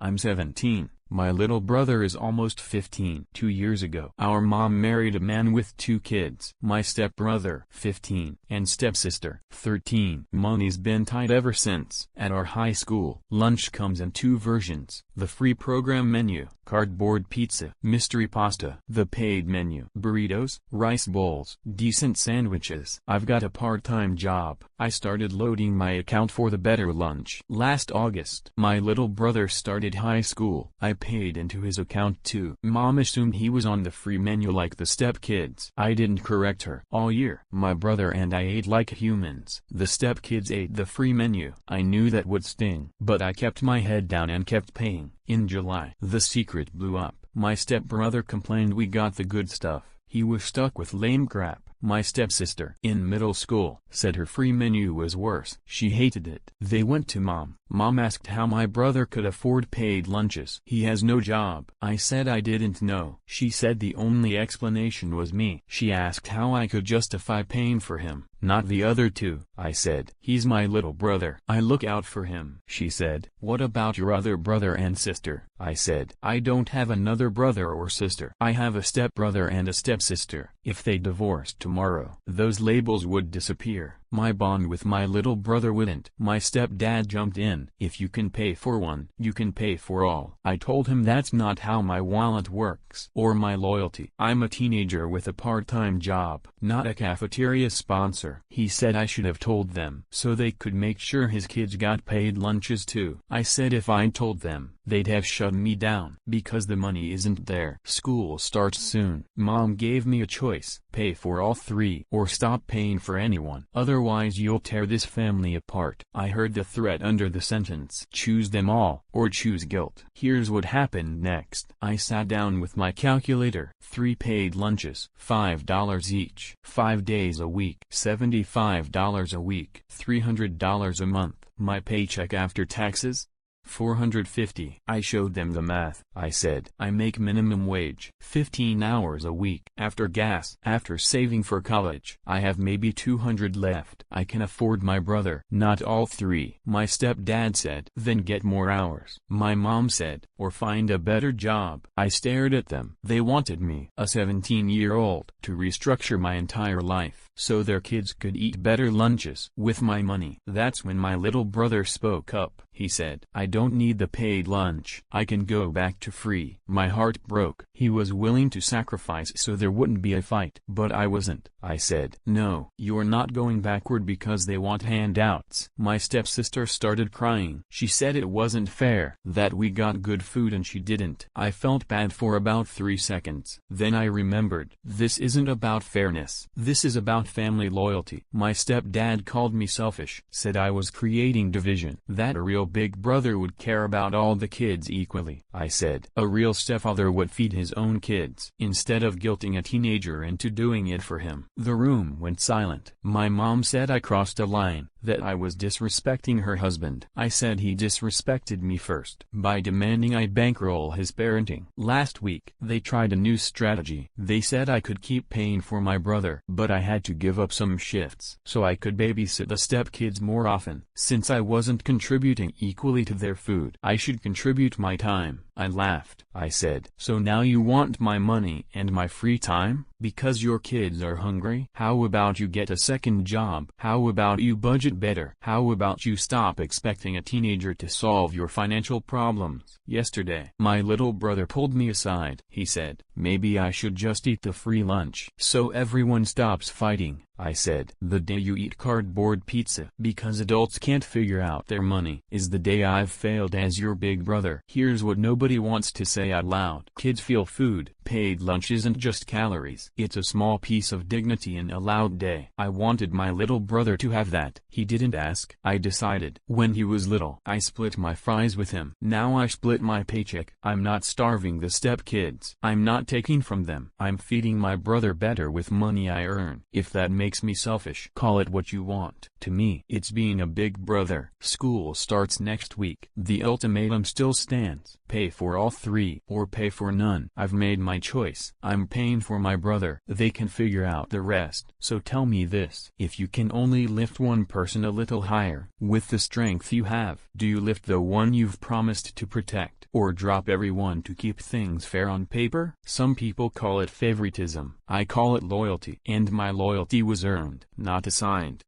I'm 17. My little brother is almost 15. 2 years ago, our mom married a man with 2 kids. My stepbrother, 15, and stepsister, 13. Money's been tight ever since. At our high school, lunch comes in 2 versions: the free program menu, cardboard pizza, mystery pasta; the paid menu, burritos, rice bowls, decent sandwiches. I've got a part-time job. I started loading my account for the better lunch last August. My little brother started high school. I paid into his account too. Mom assumed he was on the free menu like the stepkids. I didn't correct her. All year, my brother and I ate like humans. The stepkids ate the free menu. I knew that would sting, but I kept my head down and kept paying. In July, the secret blew up. My stepbrother complained we got the good stuff. He was stuck with lame crap. My stepsister, in middle school, said her free menu was worse. She hated it. They went to Mom. Mom asked how my brother could afford paid lunches. He has no job. I said I didn't know. She said the only explanation was me. She asked how I could justify paying for him, not the other 2. I said, he's my little brother. I look out for him. She said, what about your other brother and sister? I said, I don't have another brother or sister. I have a stepbrother and a stepsister. If they divorced tomorrow, those labels would disappear. My bond with my little brother wouldn't. My stepdad jumped in. If you can pay for one, you can pay for all. I told him that's not how my wallet works or my loyalty. I'm a teenager with a part-time job, not a cafeteria sponsor. He said I should have told them so they could make sure his kids got paid lunches too. I said if I'd told them, they'd have shut me down because the money isn't there. School starts soon. Mom gave me a choice: pay for all 3 or stop paying for anyone. Otherwise you'll tear this family apart. I heard the threat under the sentence: choose them all, or choose guilt. Here's what happened next. I sat down with my calculator. 3 paid lunches, $5 each, 5 days a week, $75 a week, $300 a month. My paycheck after taxes? $450. I showed them the math. I said, I make minimum wage, 15 hours a week. After gas, after saving for college, I have maybe $200 left. I can afford my brother, not all 3. My stepdad said, then get more hours. My mom said, or find a better job. I stared at them. They wanted me, a 17-year-old, to restructure my entire life, so their kids could eat better lunches with my money. That's when my little brother spoke up. He said, I don't need the paid lunch. I can go back to free. My heart broke. He was willing to sacrifice so there wouldn't be a fight. But I wasn't. I said, no, you're not going backward because they want handouts. My stepsister started crying. She said it wasn't fair, that we got good food and she didn't. I felt bad for about 3 seconds. Then I remembered, this isn't about fairness. This is about family loyalty. My stepdad called me selfish, said I was creating division, that a real big brother would care about all the kids equally. I said, a real stepfather would feed his own kids, instead of guilting a teenager into doing it for him. The room went silent. My mom said I crossed a line, that I was disrespecting her husband. I said he disrespected me first by demanding I bankroll his parenting. Last week, they tried a new strategy. They said I could keep paying for my brother, but I had to give up some shifts so I could babysit the stepkids more often. Since I wasn't contributing equally to their food, I should contribute my time. I laughed. I said, so now you want my money and my free time? Because your kids are hungry? How about you get a second job? How about you budget better? How about you stop expecting a teenager to solve your financial problems? Yesterday, my little brother pulled me aside. He said, maybe I should just eat the free lunch so everyone stops fighting. I said, the day you eat cardboard pizza because adults can't figure out their money is the day I've failed as your big brother. Here's what nobody wants to say out loud. Kids feel food. Paid lunch isn't just calories. It's a small piece of dignity in a loud day. I wanted my little brother to have that. He didn't ask. I decided. When he was little, I split my fries with him. Now I split my paycheck. I'm not starving the stepkids. I'm not taking from them. I'm feeding my brother better with money I earn. If that makes me selfish, call it what you want. To me, it's being a big brother. School starts next week. The ultimatum still stands. pay for all three or pay for none. I've made my choice. I'm paying for my brother. They can figure out the rest. So tell me this. If you can only lift one person a little higher with the strength you have, do you lift the one you've promised to protect, or drop everyone to keep things fair on paper? Some people call it favoritism. I call it loyalty. And my loyalty was earned, not assigned.